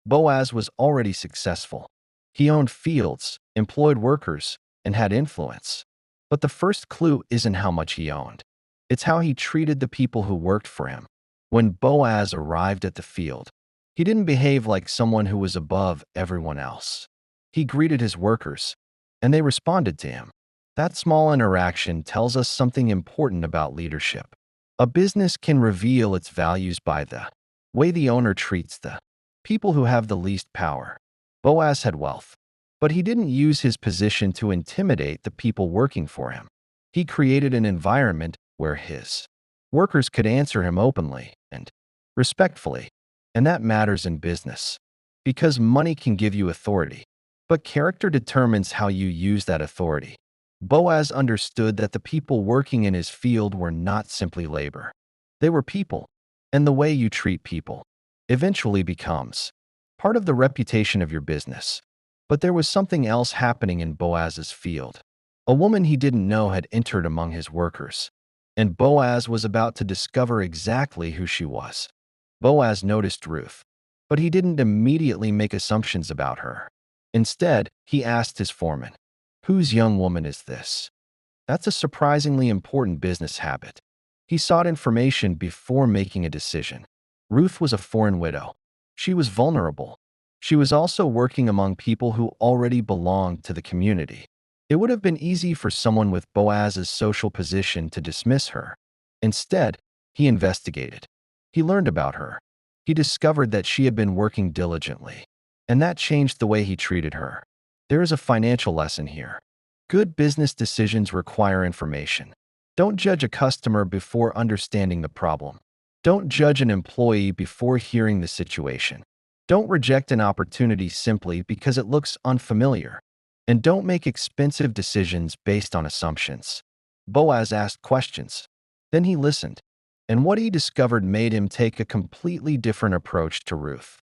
Boaz was already successful. He owned fields, employed workers, and had influence. But the first clue isn't how much he owned. It's how he treated the people who worked for him. When Boaz arrived at the field, he didn't behave like someone who was above everyone else. He greeted his workers, and they responded to him. That small interaction tells us something important about leadership. A business can reveal its values by the way the owner treats the people who have the least power. Boaz had wealth, but he didn't use his position to intimidate the people working for him. He created an environment where his workers could answer him openly and respectfully. And that matters in business, because money can give you authority, but character determines how you use that authority. Boaz understood that the people working in his field were not simply labor. They were people, and the way you treat people eventually becomes part of the reputation of your business. But there was something else happening in Boaz's field. A woman he didn't know had entered among his workers, and Boaz was about to discover exactly who she was. Boaz noticed Ruth, but he didn't immediately make assumptions about her. Instead, he asked his foreman, "Whose young woman is this?" That's a surprisingly important business habit. He sought information before making a decision. Ruth was a foreign widow. She was vulnerable. She was also working among people who already belonged to the community. It would have been easy for someone with Boaz's social position to dismiss her. Instead, he investigated. He learned about her. He discovered that she had been working diligently, and that changed the way he treated her. There is a financial lesson here. Good business decisions require information. Don't judge a customer before understanding the problem. Don't judge an employee before hearing the situation. Don't reject an opportunity simply because it looks unfamiliar. And don't make expensive decisions based on assumptions. Boaz asked questions. Then he listened. And what he discovered made him take a completely different approach to Ruth.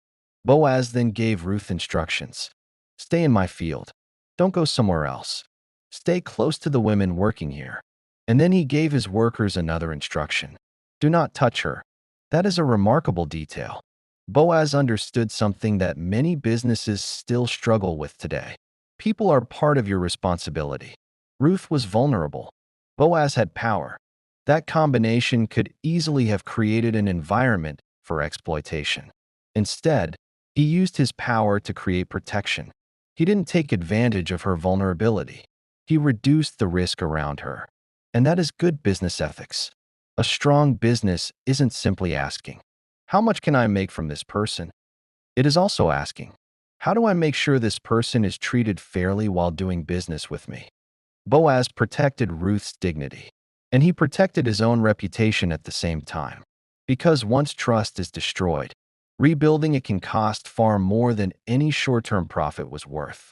Boaz then gave Ruth instructions. Stay in my field. Don't go somewhere else. Stay close to the women working here. And then he gave his workers another instruction. Do not touch her. That is a remarkable detail. Boaz understood something that many businesses still struggle with today. People are part of your responsibility. Ruth was vulnerable. Boaz had power. That combination could easily have created an environment for exploitation. Instead, he used his power to create protection. He didn't take advantage of her vulnerability. He reduced the risk around her. And that is good business ethics. A strong business isn't simply asking, "How much can I make from this person?" It is also asking, "How do I make sure this person is treated fairly while doing business with me?" Boaz protected Ruth's dignity, and he protected his own reputation at the same time. Because once trust is destroyed, rebuilding it can cost far more than any short-term profit was worth.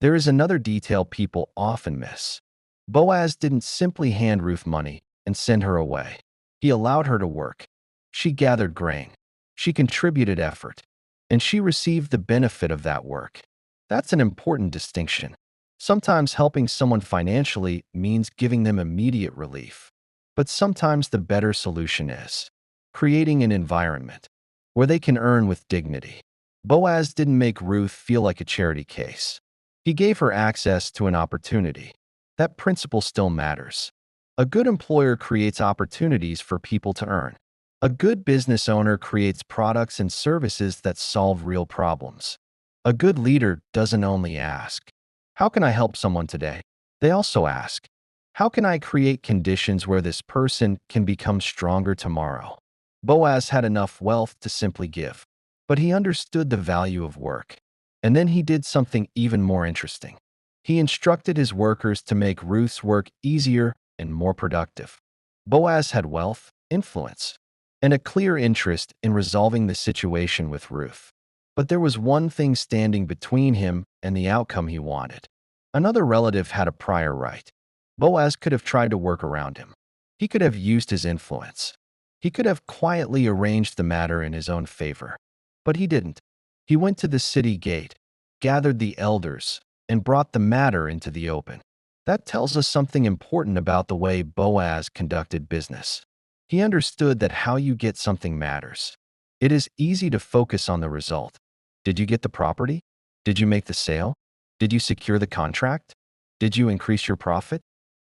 There is another detail people often miss. Boaz didn't simply hand Ruth money and send her away. He allowed her to work. She gathered grain. She contributed effort. And she received the benefit of that work. That's an important distinction. Sometimes helping someone financially means giving them immediate relief. But sometimes the better solution is creating an environment where they can earn with dignity. Boaz didn't make Ruth feel like a charity case. He gave her access to an opportunity. That principle still matters. A good employer creates opportunities for people to earn. A good business owner creates products and services that solve real problems. A good leader doesn't only ask, "How can I help someone today?" They also ask, "How can I create conditions where this person can become stronger tomorrow?" Boaz had enough wealth to simply give, but he understood the value of work. And then he did something even more interesting. He instructed his workers to make Ruth's work easier and more productive. Boaz had wealth, influence, and a clear interest in resolving the situation with Ruth. But there was one thing standing between him and the outcome he wanted. Another relative had a prior right. Boaz could have tried to work around him. He could have used his influence. He could have quietly arranged the matter in his own favor. But he didn't. He went to the city gate, gathered the elders, and brought the matter into the open. That tells us something important about the way Boaz conducted business. He understood that how you get something matters. It is easy to focus on the result, Did you get the property? Did you make the sale? Did you secure the contract? Did you increase your profit?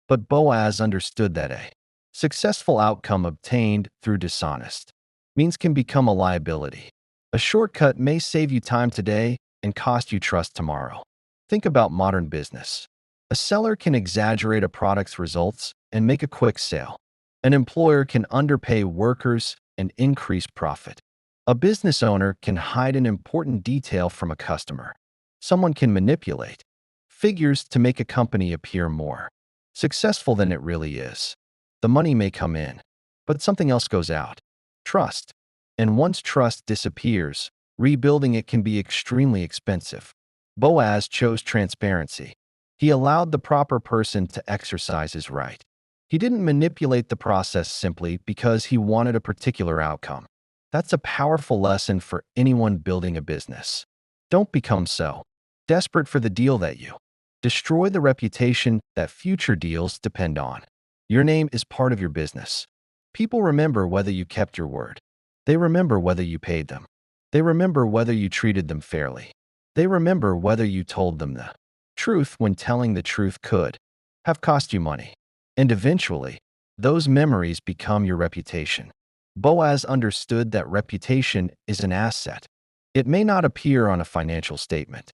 But Boaz understood that a successful outcome obtained through dishonest means can become a liability. A shortcut may save you time today and cost you trust tomorrow. Think about modern business. A seller can exaggerate a product's results and make a quick sale. An employer can underpay workers and increase profit. A business owner can hide an important detail from a customer. Someone can manipulate figures to make a company appear more successful than it really is. The money may come in, but something else goes out. Trust. And once trust disappears, rebuilding it can be extremely expensive. Boaz chose transparency. He allowed the proper person to exercise his right. He didn't manipulate the process simply because he wanted a particular outcome. That's a powerful lesson for anyone building a business. Don't become so desperate for the deal that you destroy the reputation that future deals depend on. Your name is part of your business. People remember whether you kept your word. They remember whether you paid them. They remember whether you treated them fairly. They remember whether you told them the truth when telling the truth could have cost you money. And eventually, those memories become your reputation. Boaz understood that reputation is an asset. It may not appear on a financial statement,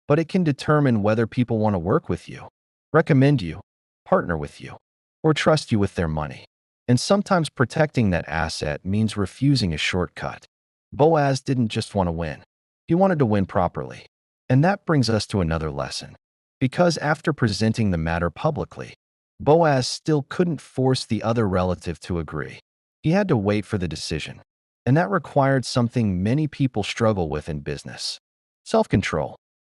but it can determine whether people want to work with you, recommend you, partner with you, or trust you with their money. And sometimes protecting that asset means refusing a shortcut. Boaz didn't just want to win. He wanted to win properly. And that brings us to another lesson. Because after presenting the matter publicly, Boaz still couldn't force the other relative to agree. He had to wait for the decision. And that required something many people struggle with in business: self-control.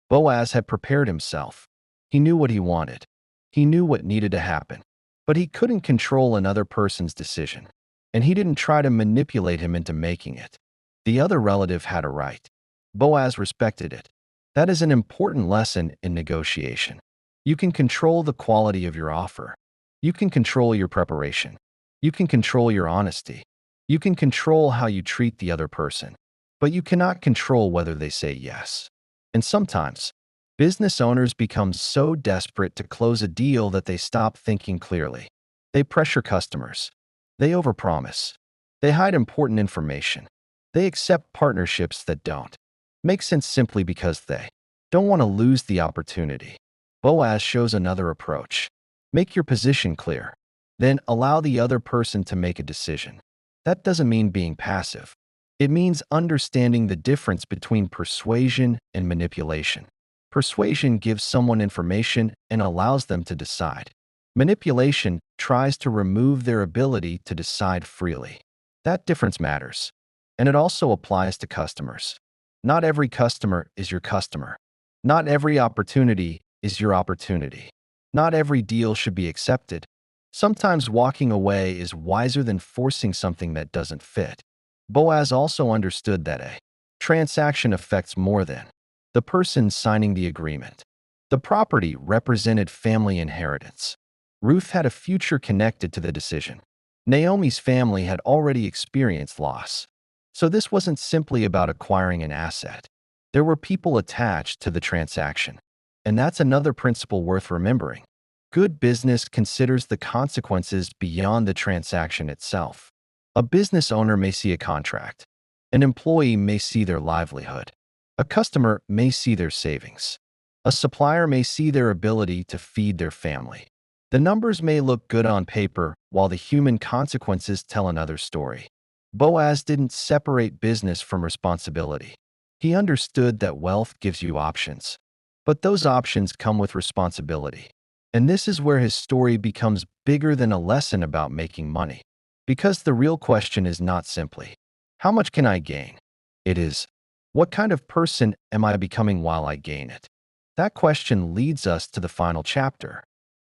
Boaz had prepared himself. He knew what he wanted. He knew what needed to happen. But he couldn't control another person's decision. And he didn't try to manipulate him into making it. The other relative had a right. Boaz respected it. That is an important lesson in negotiation. You can control the quality of your offer. You can control your preparation. You can control your honesty. You can control how you treat the other person. But you cannot control whether they say yes. And sometimes, business owners become so desperate to close a deal that they stop thinking clearly. They pressure customers. They overpromise. They hide important information. They accept partnerships that don't make sense simply because they don't want to lose the opportunity. Boaz shows another approach. Make your position clear. Then allow the other person to make a decision. That doesn't mean being passive. It means understanding the difference between persuasion and manipulation. Persuasion gives someone information and allows them to decide. Manipulation tries to remove their ability to decide freely. That difference matters. And it also applies to customers. Not every customer is your customer. Not every opportunity is your opportunity. Not every deal should be accepted. Sometimes walking away is wiser than forcing something that doesn't fit. Boaz also understood that a transaction affects more than the person signing the agreement. The property represented family inheritance. Ruth had a future connected to the decision. Naomi's family had already experienced loss. So this wasn't simply about acquiring an asset. There were people attached to the transaction. And that's another principle worth remembering. Good business considers the consequences beyond the transaction itself. A business owner may see a contract. An employee may see their livelihood. A customer may see their savings. A supplier may see their ability to feed their family. The numbers may look good on paper, while the human consequences tell another story. Boaz didn't separate business from responsibility. He understood that wealth gives you options. But those options come with responsibility. And this is where his story becomes bigger than a lesson about making money. Because the real question is not simply, how much can I gain? It is, what kind of person am I becoming while I gain it? That question leads us to the final chapter.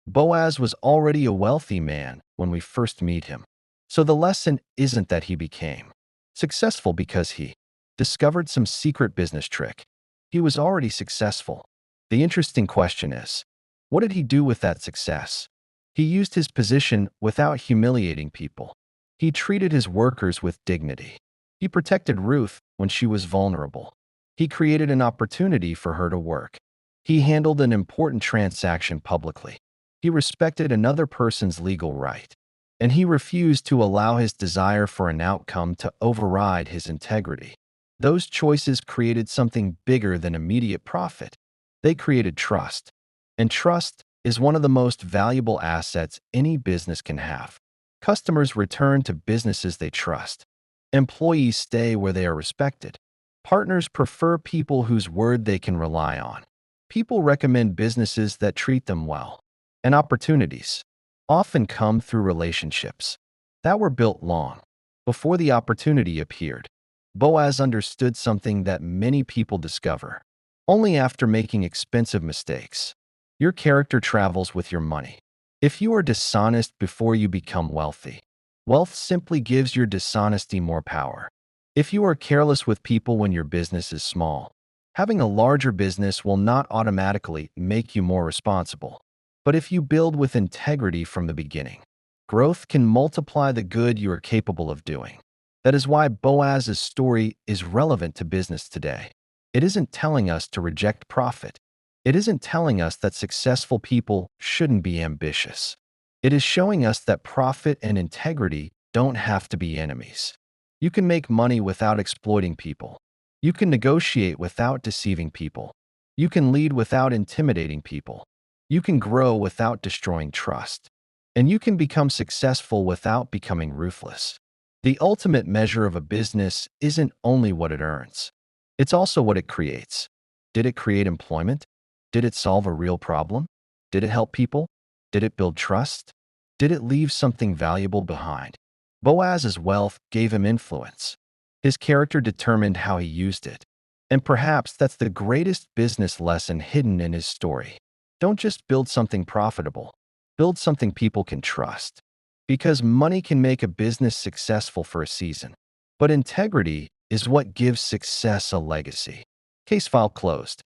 Boaz was already a wealthy man when we first meet him. So the lesson isn't that he became successful because he discovered some secret business trick. He was already successful. The interesting question is, what did he do with that success? He used his position without humiliating people. He treated his workers with dignity. He protected Ruth when she was vulnerable. He created an opportunity for her to work. He handled an important transaction publicly. He respected another person's legal right. And he refused to allow his desire for an outcome to override his integrity. Those choices created something bigger than immediate profit. They created trust. And trust is one of the most valuable assets any business can have. Customers return to businesses they trust. Employees stay where they are respected. Partners prefer people whose word they can rely on. People recommend businesses that treat them well. And opportunities often come through relationships that were built long before the opportunity appeared. Boaz understood something that many people discover only after making expensive mistakes. Your character travels with your money. If you are dishonest before you become wealthy, wealth simply gives your dishonesty more power. If you are careless with people when your business is small, having a larger business will not automatically make you more responsible. But if you build with integrity from the beginning, growth can multiply the good you are capable of doing. That is why Boaz's story is relevant to business today. It isn't telling us to reject profit. It isn't telling us that successful people shouldn't be ambitious. It is showing us that profit and integrity don't have to be enemies. You can make money without exploiting people. You can negotiate without deceiving people. You can lead without intimidating people. You can grow without destroying trust. And you can become successful without becoming ruthless. The ultimate measure of a business isn't only what it earns. It's also what it creates. Did it create employment? Did it solve a real problem? Did it help people? Did it build trust? Did it leave something valuable behind? Boaz's wealth gave him influence. His character determined how he used it. And perhaps that's the greatest business lesson hidden in his story. Don't just build something profitable. Build something people can trust. Because money can make a business successful for a season. But integrity is what gives success a legacy. Case file closed.